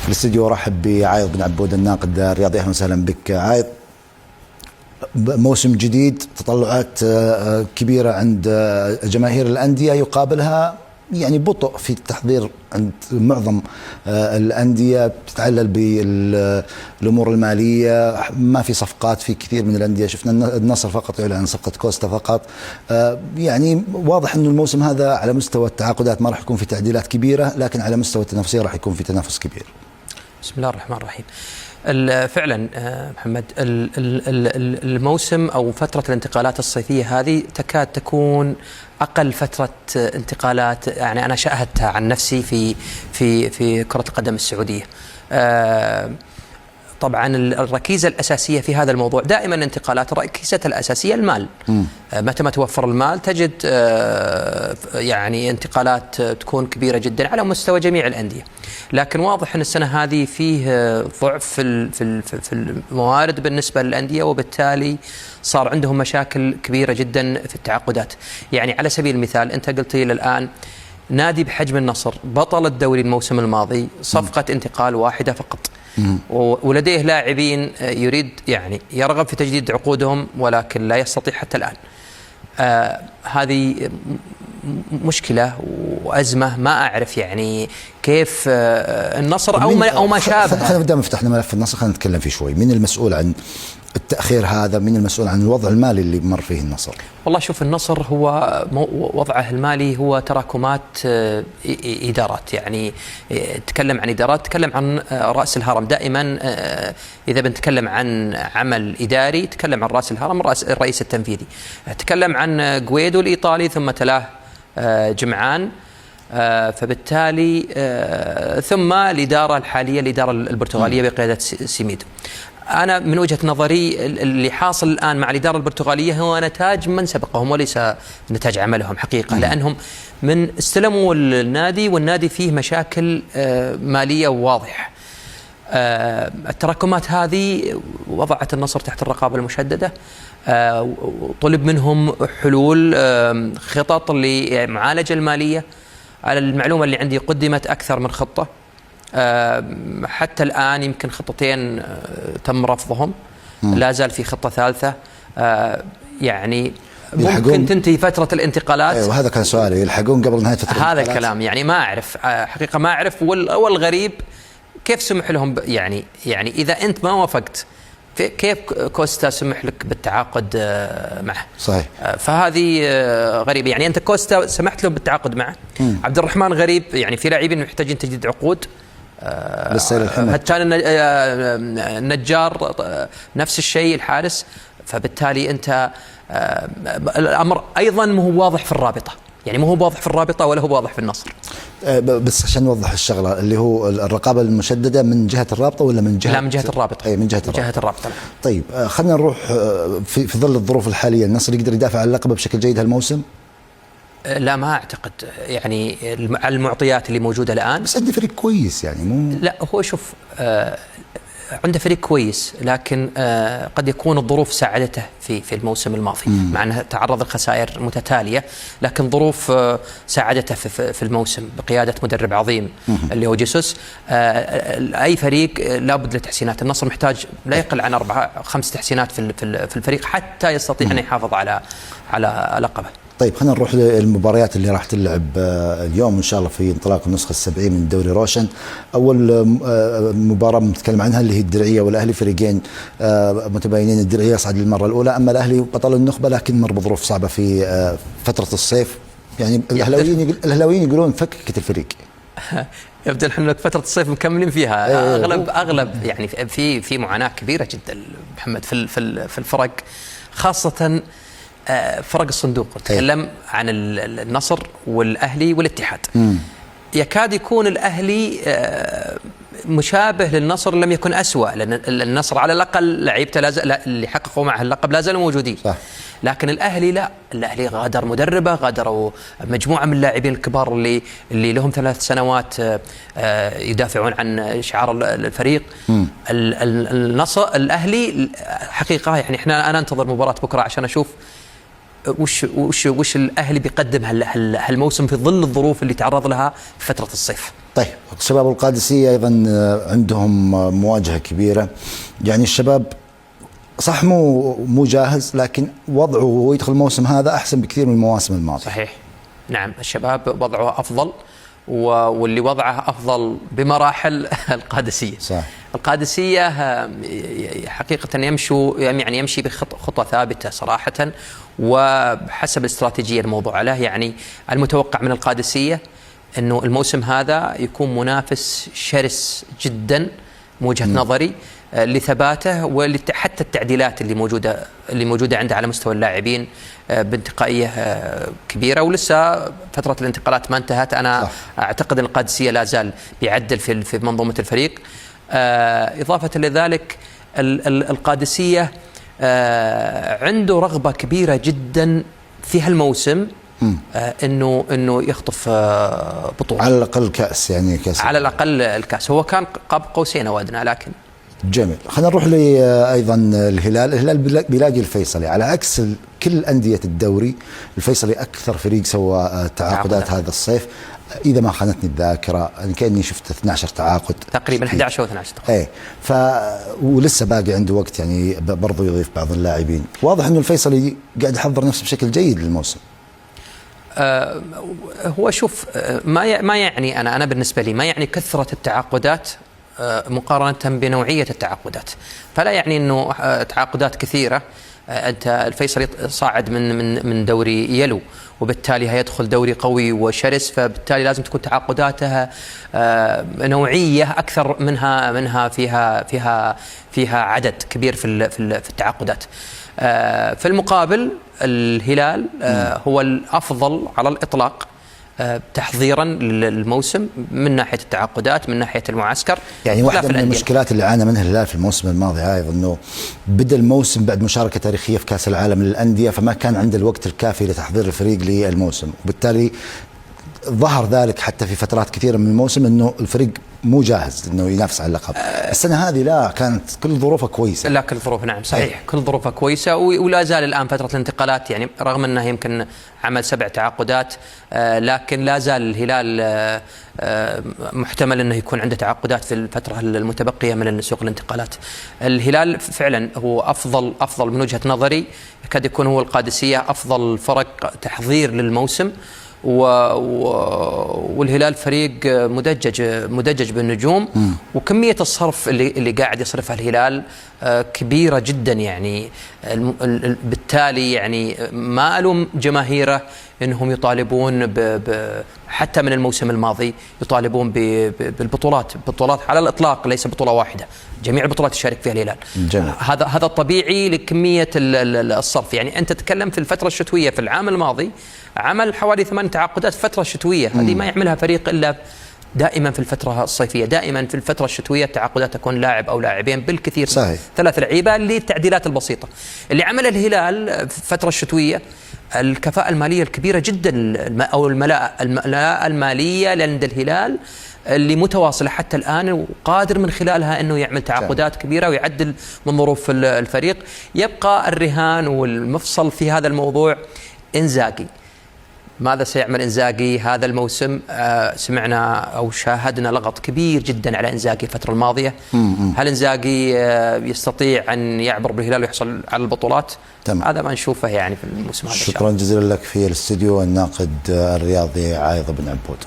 في الاستديو ارحب بعايض بن عبود الناقد الرياضي. اهلا وسهلا بك عايض. موسم جديد، تطلعات كبيره عند جماهير الانديه، يقابلها يعني بطء في التحضير عند معظم الانديه، بتتعلل بالامور الماليه، ما في صفقات في كثير من الانديه. شفنا النصر فقط يعلن عن صفقه كوستا فقط. يعني واضح انه الموسم هذا على مستوى التعاقدات ما راح يكون في تعديلات كبيره، لكن على مستوى التنافسيه راح يكون في تنافس كبير. بسم الله الرحمن الرحيم. فعلا محمد، الموسم او فتره الانتقالات الصيفيه هذه تكاد تكون اقل فتره انتقالات، يعني انا شاهدتها عن نفسي في كره القدم السعوديه. طبعا الركيزه الاساسيه في هذا الموضوع دائما الانتقالات، الركيزه الاساسيه المال. متى ما توفر المال تجد يعني انتقالات تكون كبيره جدا على مستوى جميع الانديه. لكن واضح ان السنه هذه فيه ضعف في الموارد بالنسبه للانديه، وبالتالي صار عندهم مشاكل كبيره جدا في التعاقدات. يعني على سبيل المثال انت قلت لي الان نادي بحجم النصر بطل الدوري الموسم الماضي، صفقه انتقال واحده فقط، ولديه لاعبين يريد يعني يرغب في تجديد عقودهم ولكن لا يستطيع حتى الآن. هذه مشكلة وأزمة، ما أعرف يعني كيف النصر أو ما شابه. خلينا نبدأ فتحنا ملف النصر، خلينا نتكلم فيه شوي. من المسؤول عن التأخير هذا؟ من المسؤول عن الوضع المالي اللي مر فيه النصر؟ والله شوف، النصر هو وضعه المالي هو تراكمات إدارات. يعني تكلم عن إدارات، تكلم عن رأس الهرم. دائما إذا بنتكلم عن عمل إداري تكلم عن رأس الهرم، الرئيس التنفيذي. تكلم عن غويدو الإيطالي ثم تلاه جمعان، فبالتالي ثم الإدارة الحالية، الإدارة البرتغالية بقيادة سيميدو. أنا من وجهة نظري اللي حاصل الآن مع الإدارة البرتغالية هو نتاج من سبقهم وليس نتاج عملهم حقيقة، لأنهم من استلموا النادي والنادي فيه مشاكل مالية واضحة. التراكمات هذه وضعت النصر تحت الرقابة المشددة. طلب منهم حلول، خطط لمعالجة المالية. على المعلومة اللي عندي قدمت أكثر من خطة، حتى الآن يمكن خطتين تم رفضهم، لا زال في خطة ثالثة. يعني ممكن تنتهي فترة الانتقالات. أيوة، هذا كان سؤالي، يلحقون قبل نهاية فترة الانتقالات؟ هذا الكلام يعني ما أعرف حقيقة، ما أعرف. والغريب كيف سمح لهم يعني إذا أنت ما وافقت كيف كوستا سمح لك بالتعاقد معه؟ صحيح. فهذه غريبة. يعني أنت كوستا سمحت له بالتعاقد معه. عبد الرحمن غريب، يعني في لاعبين محتاجين تجديد عقود. كان النجار نفس الشيء، الحارس. فبالتالي أنت الأمر أيضا مو هو واضح في الرابطة، يعني مو هو واضح في الرابطة ولا هو واضح في النصر. بس عشان نوضح الشغله، اللي هو الرقابه المشدده من جهه الرابطه ولا من جهه؟ لا، من جهه الرابطه. اي، من جهه الرابطه. طيب خلينا نروح في ظل الظروف الحاليه، النصر يقدر يدافع عن اللقب بشكل جيد هالموسم؟ لا، ما اعتقد. يعني على المعطيات اللي موجوده الان، بس عنده فريق كويس يعني مو. لا، هو شوف، عنده فريق كويس، لكن قد يكون الظروف ساعدته في الموسم الماضي، مع انه تعرض لخسائر متتاليه، لكن ظروف ساعدته في الموسم بقياده مدرب عظيم اللي هو جيسوس. اي فريق لابد لتحسينات. النصر محتاج لا يقل عن 4-5 تحسينات في الفريق حتى يستطيع ان يحافظ على لقبه. طيب خلينا نروح للمباريات اللي راح تلعب اليوم ان شاء الله في انطلاق النسخه 70 من دوري روشن. اول مباراه بنتكلم عنها اللي هي الدرعيه والاهلي، فريقين متباينين. الدرعيه صعد للمره الاولى، اما الاهلي بطل النخبه لكن مر بظروف صعبه في فتره الصيف. يعني الاهلاويين يقولون فككت الفريق. يبدو احنا فتره الصيف مكملين فيها. اغلب يعني في معاناه كبيره جدا محمد في الفرق، خاصه فرق الصندوق. نتكلم عن النصر والأهلي والاتحاد. يكاد يكون الأهلي مشابه للنصر، لم يكن أسوأ، لأن النصر على الأقل لعيبته اللي حققوا معه اللقب لا زالوا موجودين. صح. لكن الأهلي لا، الأهلي غادر مدربه، غادروا مجموعة من اللاعبين الكبار اللي لهم 3 سنوات يدافعون عن شعار الفريق. النصر الأهلي حقيقة يعني أنا أنتظر مباراة بكرة عشان أشوف وش الاهلي بيقدم هالموسم في ظل الظروف اللي تعرض لها في فتره الصيف؟ طيب شباب القادسية أيضا عندهم مواجهة كبيرة. يعني الشباب صح مو جاهز، لكن وضعه ويدخل الموسم هذا أحسن بكثير من المواسم الماضية. صحيح، نعم. الشباب وضعه أفضل، واللي وضعه أفضل بمراحل القادسية. صح. القادسية حقيقة يمشي بخطوة ثابتة صراحة، وحسب الاستراتيجية الموضوع له. يعني المتوقع من القادسية أنه الموسم هذا يكون منافس شرس جدا من وجهة نظري، لثباته وحتى التعديلات اللي موجوده عنده على مستوى اللاعبين بانتقائيه كبيره، ولسه فتره الانتقالات ما انتهت. انا اعتقد ان القادسيه لا زال بيعدل في منظومه الفريق. اضافه لذلك القادسيه عنده رغبه كبيره جدا في هالموسم انه يخطف بطوله، على الاقل كاس، يعني كاس، على الاقل الكاس. هو كان قاب قوسين او ادنى، لكن جميل. خلينا نروح ايضا الهلال بيلاقي الفيصلي، على عكس كل انديه الدوري. الفيصلي اكثر فريق سوى تعاقدات هذا الصيف، اذا ما خانتني الذاكره كاني شفت 12 تعاقد تقريبا، 11 او 12 تقريبا. ولسه باقي عنده وقت، يعني برضه يضيف بعض اللاعبين. واضح انه الفيصلي قاعد يحضر نفسه بشكل جيد للموسم. هو شوف، ما يعني انا بالنسبه لي ما يعني كثره التعاقدات مقارنه بنوعيه التعاقدات. فلا يعني انه تعاقدات كثيره. انت الفيصلي صاعد من دوري يلو، وبالتالي هيدخل دوري قوي وشرس، فبالتالي لازم تكون تعاقداتها نوعيه اكثر منها فيها عدد كبير في التعاقدات. في المقابل الهلال هو الافضل على الاطلاق تحضيرا للموسم من ناحيه التعاقدات، من ناحيه المعسكر. يعني واحده من المشكلات اللي عانى منها الهلال في الموسم الماضي ايضا انه بدا الموسم بعد مشاركه تاريخيه في كاس العالم للانديه، فما كان عنده الوقت الكافي لتحضير الفريق للموسم، وبالتالي ظهر ذلك حتى في فترات كثيره من الموسم انه الفريق مو جاهز انه ينافس على اللقب. السنه هذه لا، كانت كل ظروفها كويسه. لا، كل ظروف، نعم صحيح، كل ظروفها كويسه، ولا زال الان فتره الانتقالات. يعني رغم انه يمكن عمل 7 تعاقدات، لكن لا زال الهلال محتمل انه يكون عنده تعاقدات في الفتره المتبقيه من سوق الانتقالات. الهلال فعلا هو افضل من وجهه نظري، يكاد يكون هو القادسيه افضل فرق تحضير للموسم. والهلال فريق مدجج بالنجوم، وكمية الصرف اللي قاعد يصرفها الهلال كبيرة جدا. يعني بالتالي يعني ما ألوم جماهيره انهم يطالبون حتى من الموسم الماضي يطالبون بالبطولات على الاطلاق، ليس بطولة واحدة، جميع البطولات يشارك فيها الهلال. هذا الطبيعي لكمية الصرف. يعني انت تتكلم في الفترة الشتوية في العام الماضي عمل حوالي 8 تعاقدات في الفترة الشتوية. هذه ما يعملها فريق إلا دائما في الفترة الصيفية. دائما في الفترة الشتوية التعاقدات تكون لاعب أو لاعبين بالكثير، صحيح. 3 لعيبة للتعديلات البسيطة. اللي عمل الهلال في الفترة الشتوية الكفاءة المالية الكبيرة جدا، أو الملاءة المالية عند الهلال اللي متواصلة حتى الآن، وقادر من خلالها أنه يعمل تعاقدات كبيرة ويعدل من ظروف الفريق. يبقى الرهان والمفصل في هذا الموضوع إنزاغي. ماذا سيعمل إنزاغي هذا الموسم؟ سمعنا أو شاهدنا لغط كبير جدا على إنزاغي الفترة الماضية. هل إنزاغي يستطيع أن يعبر بالهلال ويحصل على البطولات؟ هذا ما نشوفه يعني في الموسم هذا. شكرا جزيلا لك في الاستديو الناقد الرياضي عايض بن عبود.